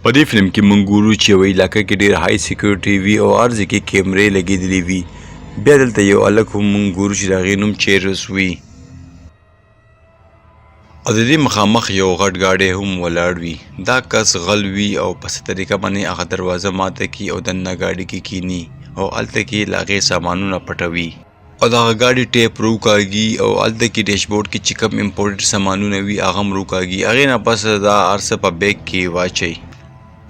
په دې فلم کې موږ ګورو چې یوه علاقه کې ډېر هاي سیکیورټي وي او هر ځای کې کیمرې لګېدلې وي. بیا دلته یو هلک هم موږ ګورو چې د هغې نوم چیرس وي او د دې مخامخ یو غټ ګاډی هم ولاړ وي. دا کس غل وي او په څه طریقه باندې هغه دروازه ماته کي او دننه ګاډي کې کیني او هلته کې له هغې سامانونه پټوي او د هغه ګاډي ټیپ روکاږي او هلته کې ډیشبورډ کې چې کوم امپورټډ سامانونه وي هغه هم روکاږي. هغې نه پس دا هر څه په بیګ کې واچوي.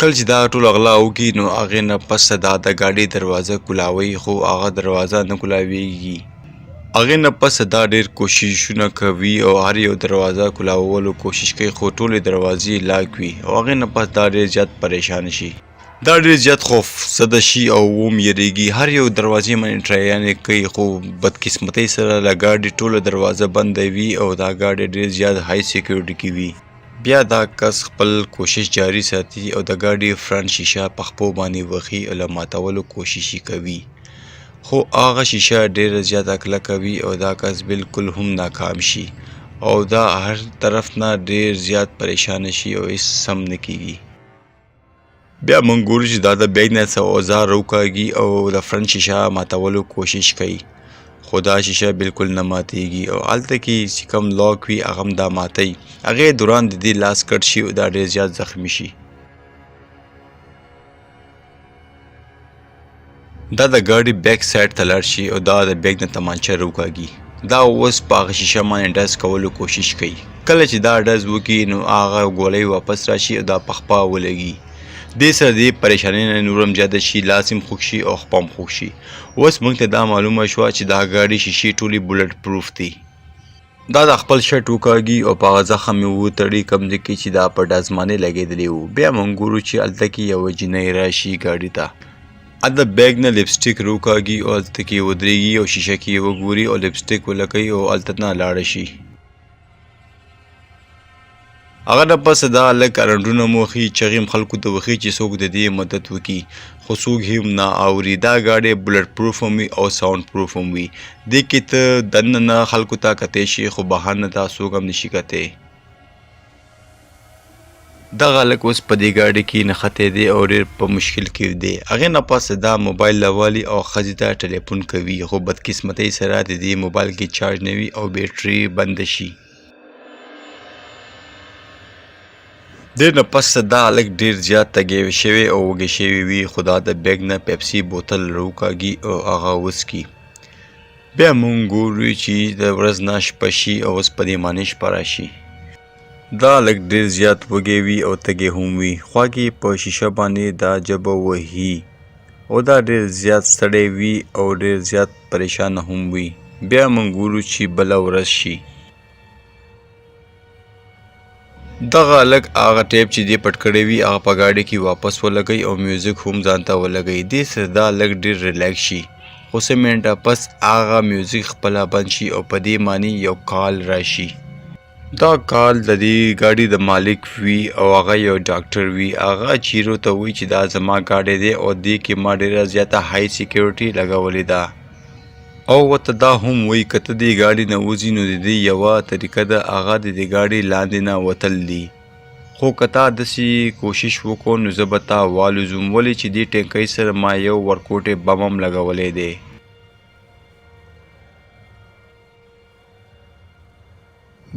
کله چې دا ټول غلا وکړي نو هغې نه پس دا د ګاډي دروازه کولاوي خو هغه دروازه نه کولاویږي. هغې نه پس دا ډېر کوششونه کوي او هر یو دروازه کولاولو کوشش کوي خو ټولې دروازې لاک وي او هغې نه پس دا ډېر زیات پریشان شي. دا ډېر زیات خوف زده شي او وم یریږي. هر یو دروازې باندې ټرایانې کوي خو بدقسمتۍ سره له ګاډي ټوله دروازه بنده وي او دا ګاډی ډېر زیات هاي سیکیورټي کې وي. بیا دا کس خپل کوشش جاری ساتي او د ګاډي فرنټ شیشه په خپو باندې وخي او له ماتولو کوشش کوي خو هغه شیشه ډېره زیاته کلکه وي او دا کس بالکل هم ناکام شي او دا هر طرف نه ډېر زیات پریشان شي او هیڅ سم نه کیږي. بیا موږ ګورو چې دا د بیګ نه څه اوزار روکاږي او د فرنټ شیشه ماتولو کوشش کوي خو دا شیشه بالکل نه ماتیږي او هلته کې چې کوم لاک وي هغه هم دا ماتوي. هغې دوران د دې لاس کټ شي او دا ډېر زیات زخمي شي. دا د ګاډي بیک سایډ ته لاړ شي او دا د بیګ نه تمانچه روکاږي. دا اوس په هغه شیشه باندې ډز کولو کوشش کوي. کله چې دا ډز وکړي نو هغه ګولۍ واپس راشي او دا په خپه ولګي. دې سره دې پریشانۍ نه نور هم زیاته شي، لاس هم خوږ شي او خپه هم خوږ شي. اوس موږ ته دا معلومه شوه چې دا ګاډي شیشې ټولې بولټ پروف دي. دا د خپل شرټ وکاږي او په هغه زخم یې وتړي کوم ځای کې چې دا په ډزمانې لګېدلی و. بیا موږ ګورو چې هلته کې یوه جینۍ راشي ګاډي ته. د بیګ نه لپسټیک روکاږي او هلته کې ودرېږي او شیشه کې یې وګوري او لپسټیک ولګوي او هلته نه لاړه شي. هغه نه پس دا هلک رنډونه مو وښي، چغې هم خلکو ته وښي چې څوک د دې مدد وکړي خو څوک هم نه اوري. دا ګاډی بلډ پروف هم وي او ساوند پروف هم وي. دې کې ته دننه خلکو ته کتی شي خو بهر نه ته څوک هم نشي کتی. دغه هلک اوس په دې ګاډي کې نښتی دی او ډېر په مشکل کې دی. هغې نه پس دا موبایل راوالي او ښځې ته ټلیفون کوي خو بدقسمتۍ سره د دې موبایل کې چارج نه وي او بیټرۍ بنده شي. دې نه پس دا هلک ډېر زیات تږی شوی او وږی شوی وي خو دا د بیګ نه پیپسي بوتل راوکاږي او هغه وڅکي. بیا موږ ګورو چې د ورځ نه شپه شي او اوس په دې معنی شپه راشي. دا هلک ډېر زیات وږی وي او تږی هم وي. خوا کې په شیشه باندې دا جبه وهي او دا ډېر زیات ستړی وي او ډېر زیات پریشانه هم وي. بیا موږ ګورو چې بله ورځ شي. دغه هلک هغه ټیپ چې دې پټ کړی وي هغه په ګاډي کې واپس ولګوي او میوزیک هم ځان ته ولګوي. دې سره دا هلک ډېر ریلیکس شي خو څه منټه پس هغه میوزیک خپله بند شي او په دې معنی یو کال راشي. دا کال د دې ګاډي د مالک وي او هغه یو ډاکټر وي. هغه چیرو ته وایي چې دا زما ګاډی دی او دې کې ما ډېره زیاته هاي سیکیورټي لګولې ده او ورته دا هم وایي که ته دې ګاډي نه وځي نو د دې یوه طریقه ده هغه د دې ګاډي لاندې نه وتل دي خو که تا داسې کوشش وکړو نو زه به تا والوځم ولې چې دې ټینکۍ سره ما یو ورکوټی بم هم لګولی دی.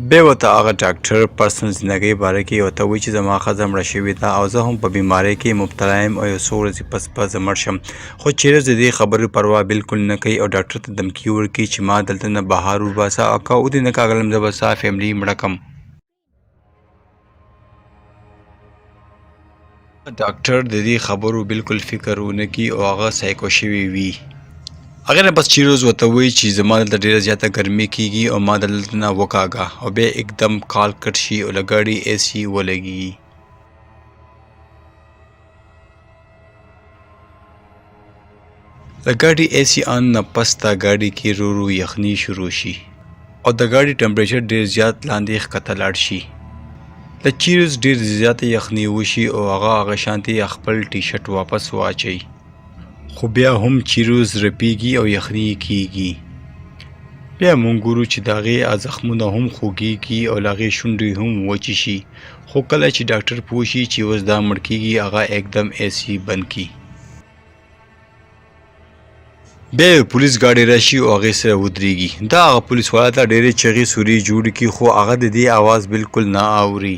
بیا ورته هغه ډاکټر پرسنل زندګۍ باره کې ورته وایي چې زما ښځه مړه شوې ده او زه هم په بیمارۍ کې مبتلا یم او یو څو ورځې پس به زه مړ شم. خو چیرز د دې خبرې پروا بالکل نه کوي او ډاکټر ته دمکي ورکوي چې ما دلته نه بهر وباسه او که ودې نه کاږلم زه به ستا فیملي مړه کړم. ډاکټر د دې خبرو بالکل فکر ونه کړي او هغه سایکو شوی وي. هغې نه بس چیروز ورته وایي چې زما دلته ډېره زیاته ګرمي کېږي او ما دلته نه وکاږه او بیا اکدم کال کټ شي او له ګاډي اے سي ولګېږي. د ګاډي اے سي آن نه پس دا ګاډي کې ورو ورو یخني شروع شي او د ګاډي ټمپریچر ډېر زیات لاندې ښکته لاړ شي. د چیروز ډېر زیاته یخني وشي او هغه شانتې خپل ټي شرټ واپس واچوي خو بیا هم چیروز رپیږي او یخني کېږي. بیا موږ ګورو چې د هغې زخمونه هم خوږېږي او له هغې شونډې هم وچې شي خو خو کله چې ډاکټر پوه شي چې اوس دا مړ کېږي هغه एकदम ایسي بند کړي. بیا یو پولیس ګاډی راشي او هغې سره ودرېږي. دا هغه پولیس والا ته ډېرې چغې سورې جوړې کړي خو هغه د دې اواز بالکل نه اوري.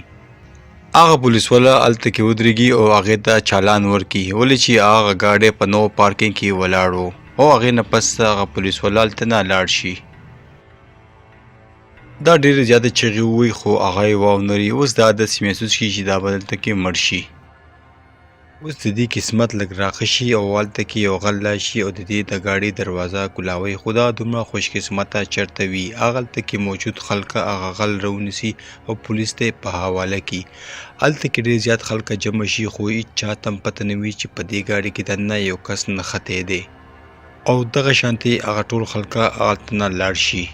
هغه پولیس والا هلته کې ودرېږي او هغې ته چالان ورکړي ولې چې هغه ګاډی په نو پارکینګ کې ولاړ و او هغې نه پس هغه پولیس والا هلته نه لاړ شي. دا ډېرې زیاتې چغې ووایي خو هغه یې واونري. اوس دا داسې محسوس کړي چې دا به دلته کې مړ شي. اوس د دې قسمت لږ راښه شي او هلته کې یو غل راشي او د دې د ګاډۍ دروازه کولاوي. خو دا دومره خوش قسمته چېرته وي هغلته کې موجود خلکه هغه غل راونیسي او پولیس ته یې په حواله کړي. هلته کې ډېر زیات خلکه جمع شي خو هېڅ چاته هم پته نه وي چې په دې ګاډۍ کې دننه یو کس نښتی دی او دغه شانتې هغه ټول خلکه هلته نه لاړ شي.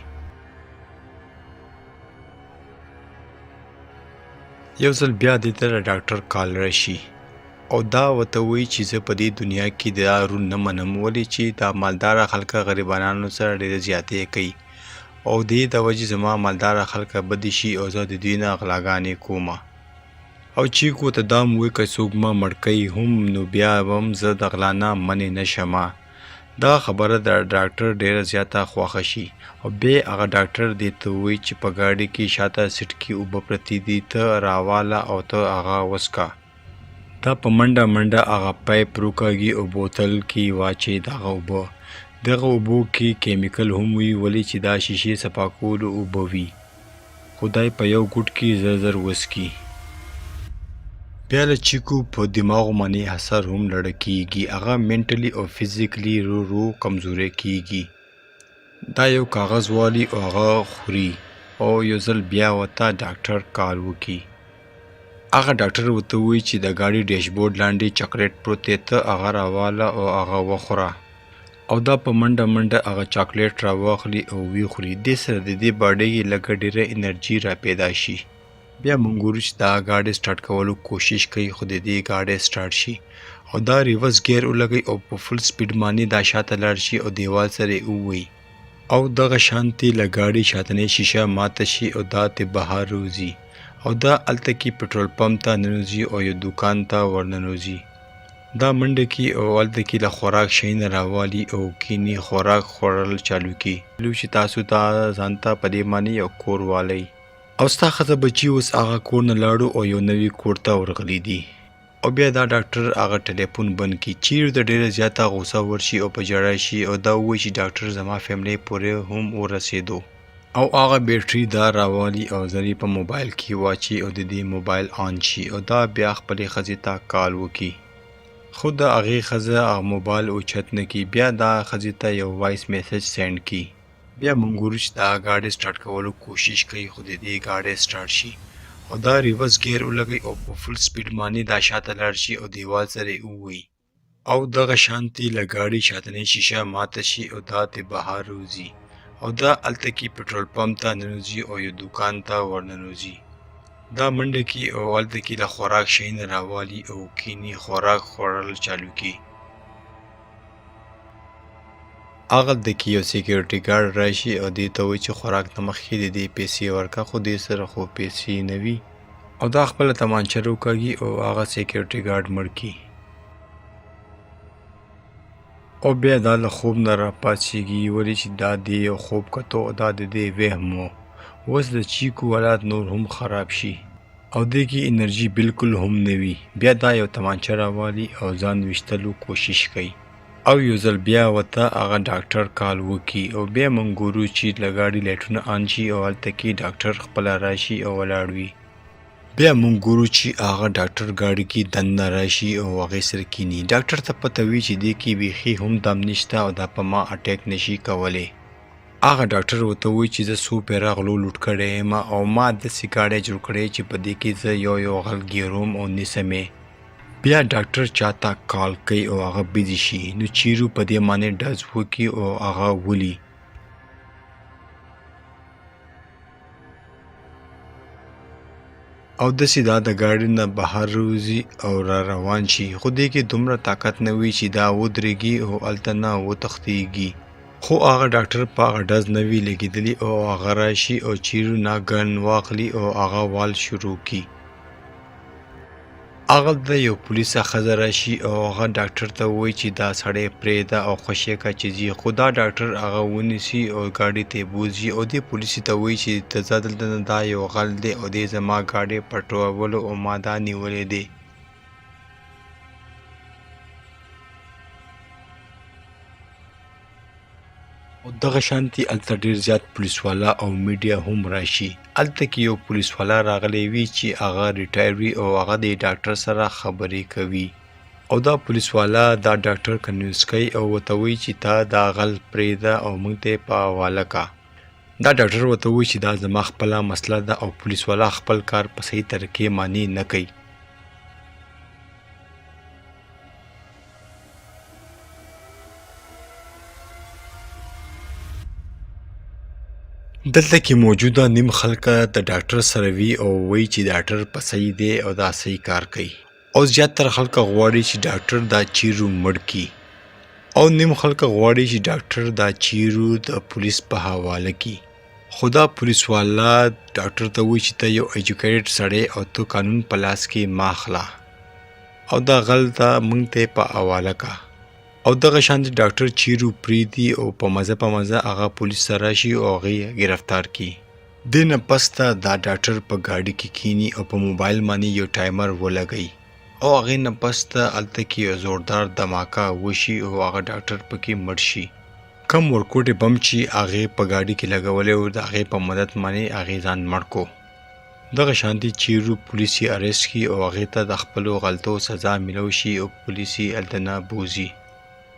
یو ځل بیا دې ته د ډاکټر کال راشي او دا ورته وایي چې زه په دې دنیا کې دا رول نه منم ولې چې دا مالداره خلکه غریبانو سره ډېرې زیاتې کوي او دې د وجې زما مالداره خلکه بدې شي او زه د دوی نه غلاګانې کومه او چیکو ته دا م وایي که څوک ما مړ کوي هم نو بیا هم زه د غلا نه منې نه شمه. دا خبره د ډاکټر ډېره زیاته خوښه شي او بیا هغه ډاکټر دې ته وایي چې په ګاډۍ کې شاته سیټ کې اوبه پرتې دي ته راواله او ته هغه وڅښه. دا په منډه منډه هغه پایپ روکاږي او بوتل کې واچي دغه اوبه. دغه اوبو کې کیمیکل هم وي ولې چې دا شیشې صفا کولو اوبه وي خو دا په یو ګوټ کې زر زر وڅکي. بیا له چیکو په دماغو باندې اثر هم لړه کېږي. هغه منټلي او فزیکلي رو کمزوری کېږي. دا یو کاغذ والي او هغه خوري او یو ځل بیا ورته ډاکټر کال وکړي. هغه ډاکټر ورته وایي چې د ګاډۍ ډیشبورډ لاندې چاکلیټ پروت دی ته هغه راواله او هغه وخوره او دا په منډه منډه هغه چاکلیټ راواخلي او ویې خوري. دې سره د دې باډۍ لږه ډېره انرژي را پیدا شي. بیا موږ ګورو چې دا ګاډۍ سټارټ کولو کوشش کوي خو د دې ګاډۍ سټارټ شي او دا ریورس ګیر ولګوي او په فل سپیډ باندې دا شاته لاړ شي او دیوال سره یې ووهي او دغه شانتې له ګاډۍ شاتنۍ شیشه ماته شي او دا ترې بهر وځي او دا هلته کې پټرول پمپ ته ننوځي او یو دوکان ته ورننوځي. دا منډه کې او هلته کې له خوراک شی نه راوالي او کینی خوراک خوړل چالو کړي چې تاسو ته ځان ته په دې باندې یو کور والی او ستا ښځه بچي اوس هغه کور نه لاړو او یو نوي کور ته ورغلي دي او بیا دا ډاکټر هغه ټلیفون بند کړي. چیرې ته ډېره زیاته غوسه ورشي او په ژړا شي او دا ووایي چې ډاکټر زما فیملی پورې هم ورسېدو او هغه بیټري دا راوالي او زر یې په موبایل کې واچي او د دې موبایل آن شي او دا بیا خپلې ښځې ته کال وکړي خو د هغې ښځه هغه موبایل اوچت نه کړي. بیا دا ښځې ته یو وایس میسج سینډ کړي. بیا موږ ګورو چې دا ګاډۍ سټارټ کولو کوشش کوي خو د دې ګاډۍ سټارټ شي او دا ریورس ګیر ولګوي او په فل سپیډ باندې دا شاته لاړ شي او دیوال سره یې ووهي او دغه شانتې له ګاډۍ شاتنۍ شیشه ماته شي او دا ترې بهر وځي او دا هلته کې پټرول پمپ ته ننوځي او یو دوکان ته ورننوځي. دا منډه کې او هلته کې له خوراک شی نه راوالي او کینی خوراک خوړل چالو کړي. هغلته کې یو سیکیورټي ګارډ راشي او دې ته وایي چې خوراک نه مخکې د دې پیسې ورکړه خو دې سره خو پیسې نه وي او دا خپله تمانچه راوکاږي او هغه سیکیورټي ګارډ مړ کړي او بیا دا له خوب نه راپاڅېږي ولې چې دا دې یو خوب کتو او دا د دې وهم و. اوس د چیکو حالات نور هم خراب شي او دې کې انرژي بالکل هم نه وي. بیا دا یو تمانچه راوالي او ځان ویشتلو کوشش کوي او یو ځل بیا ورته هغه ډاکټر کال وکړي او بیا موږ ګورو چې له ګاډۍ لایټونه آن شي او هلته کې ډاکټر خپله راشي او ولاړ وي. بیا موږ ګورو چې هغه ډاکټر ګاډۍ کې دننه راشي او هغې سره کیني. ډاکټر ته پته وي چې دې کې بیخي هم دم نشته او دا په ما اټیک نشي کولی. هغه ډاکټر ورته وایي چې زه څو پیره غلو لوټ کړی یم او ما داسې ګاډی جوړ کړی چې په دې کې زه یو غل ګیروم او نیسم یې. بیا ډاکټر چاته کال کوي او هغه بیزي شي نو چیرو په دې باندې ډز وکړي او هغه ولي او داسې دا د ګاډۍ نه بهر وځي او را روان شي خو دې کې دومره طاقت نه وي چې دا ودرېږي او هلته نه وتښتېږي خو هغه ډاکټر په هغه ډز نه وي لګېدلی او هغه راشي او چیرو نه ګن واخلي او هغه وال شروع کړي هغلته یو پولیسه ښځه راشي او هغه ډاکټر ته ووایي چې دا سړی پرېږده او خوشې کړه چې ځي، خو دا ډاکټر هغه ونیسي او ګاډي ته یې بوځي او دې پولیسي ته وایي چې ته ځه دلته نه، دا یو غل دی او دې زما ګاډي پټولو او ما دا نیولی دی. او دغه شانتي هلته ډېر زیات پولیسوالا او میډیا هم راشي. هلته کې یو پولیسوالا راغلی وي چې هغه ریټایر وي او هغه د ډاکټر سره خبرې کوي او دا پولیسوالا دا ډاکټر کنوینس کوي او ورته وایي چې تا دا غل پرېږده او موږ ته یې په حواله کړه. دا ډاکټر ورته وایي چې دا زما خپله مسله ده او پولیسوالا خپل کار په صحیح طریقې معنی نه کوي. دلته کې موجوده نیم خلکه د ډاکټر سره وي او وایي چې ډاکټر په صحیح دی او دا صحیح کار کوي او زیاتره خلکه غواړي چې ډاکټر دا چیرو مړ کړي او نیم خلکه غواړي چې ډاکټر دا چیرو د پولیس په حواله کړي. خو دا پولیسوالا ډاکټر ته وایي چې ته یو ایجوکیټډ سړی او ته قانون په لاس کې مه اخله او دا غل ته موږ ته یې په حواله کړه او دغه شانتي ډاکټر چیرو پرېږدي او په مزه هغه پولیس سره راشي او هغه یې ګرفتار کړي. دې نه پس ته دا ډاکټر په ګاډي کې کښیني او په موبایل باندې یو ټایمر ولګوي او هغې نه پس ته هلته کې یو زوردار دماکه وشي او هغه ډاکټر پکې مړ شي. کم ورکوټې بم چې هغې په ګاډي کې لګولی و د هغې په مدد باندې هغې ځان مړ کړو. دغه شانتي چیرو پولیس یې اریسټ کړي او هغې ته د خپلو غلطو سزا میلاو شي او پولیس یې هلته نه بوځي.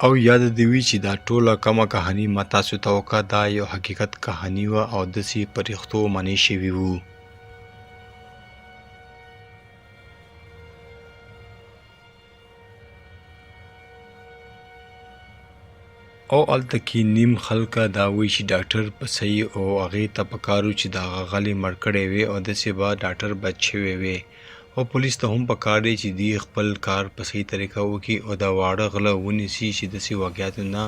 او یاد دې وي چې دا ټوله کمه کهاني ما تاسو ته وکړه، دا یو حقیقت کهاني وه او داسې په رښتو منې شوي وو. او هلته کې نیم خلکه دا وایي چې ډاکټر په صحیح او هغې ته پکار و چې د هغه غلې مړ کړی وی او داسې به ډاکټر بچ شوی وی او پولیس ته هم پکار دی چې دوی خپل کار په صحیح طریقه وکړي او دا واړه غله ونیسي چې داسې واقعاتو نه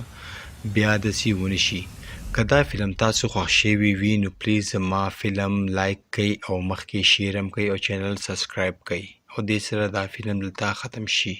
بیا داسې ونه شي. که دا فلم تاسو خوښ شوی وي نو پلیز زما فلم لایک کړئ او مخکې شیر هم کړئ او چینل سبسکرایب کړئ او دې سره دا فلم دلته ختم شي.